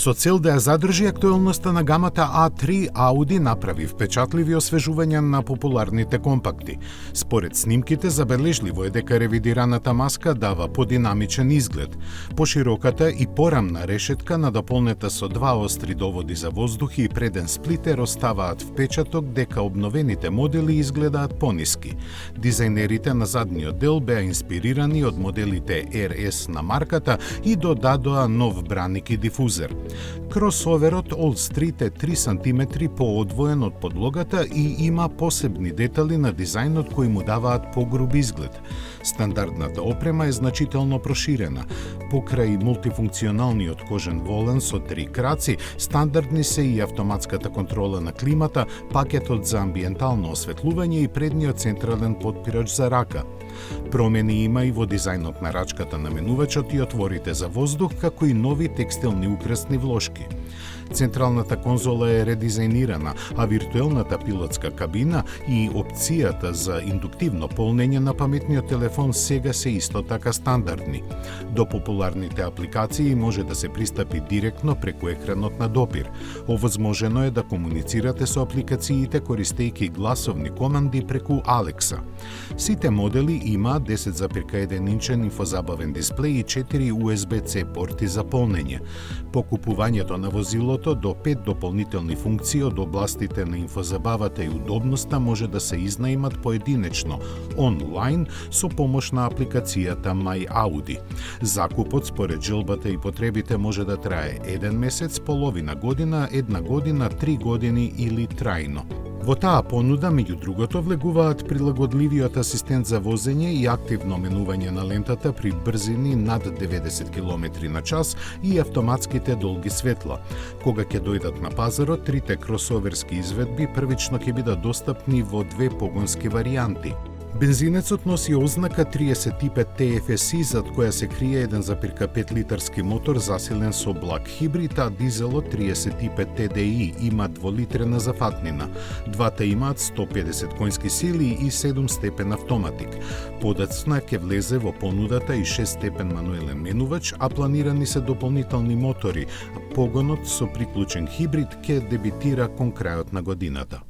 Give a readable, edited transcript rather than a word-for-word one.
Со цел да ја задржи актуелноста на гамата A3, Audi направи впечатливи освежувања на популарните компакти. Според снимките, забележливо е дека ревидираната маска дава подинамичен изглед. Пошироката и порамна решетка надополнета со два остри доводи за воздух и преден сплитер оставаат впечаток дека обновените модели изгледаат пониски. Дизајнерите на задниот дел беа инспирирани од моделите RS на марката и додадоа нов браник и дифузер. Кросоверот All Street е 3 см поодвоен од подлогата и има посебни детали на дизајнот кои му даваат погруб изглед. Стандардната опрема е значително проширена. Покрај мултифункционалниот кожен волен со 3 краци, стандардни се и автоматската контрола на климата, пакетот за амбиентално осветлување и предниот централен потпирач за рака. Промени има и во дизајнот на рачката на менувачот и отворите за воздух, како и нови текстилни украсни вложки. Централната конзола е редизајнирана, а виртуелната пилотска кабина и опцијата за индуктивно полнење на паметниот телефон сега се исто така стандардни. До популарните апликации може да се пристапи директно преку екранот на допир. Овозможено е да комуницирате со апликациите користејќи гласовни команди преку Alexa. Сите модели имаат 10,1 инчен инфозабавен дисплеј и 4 USB-C порти за полнење. По купувањето на возилото до 5 дополнителни функции од областите на инфозабавата и удобноста може да се изнаимат поединечно онлайн со помош на апликацијата My Audi. Закупот според желбата и потребите може да трае 1 месец, половина година, 1 година, 3 години или трајно. Во таа понуда, меѓу другото, влегуваат прилагодливиот асистент за возење и активно менување на лентата при брзини над 90 км на час и автоматските долги светла. Кога ќе дојдат на пазарот, трите кросоверски изведби првично ќе бидат достапни во 2 погонски варијанти. Бензинецот носи ознака 35 TFSI, зад која се крие 1,5 литарски мотор засилен со благ хибрид, а дизелот 35 TDI има 2-литрена зафатнина. Двата имаат 150 конски сили и 7 степен автоматик. Подоцна ќе влезе во понудата и 6 степен мануелен менувач, а планирани се дополнителни мотори. Погонот со приклучен хибрид ќе дебитира кон крајот на годината.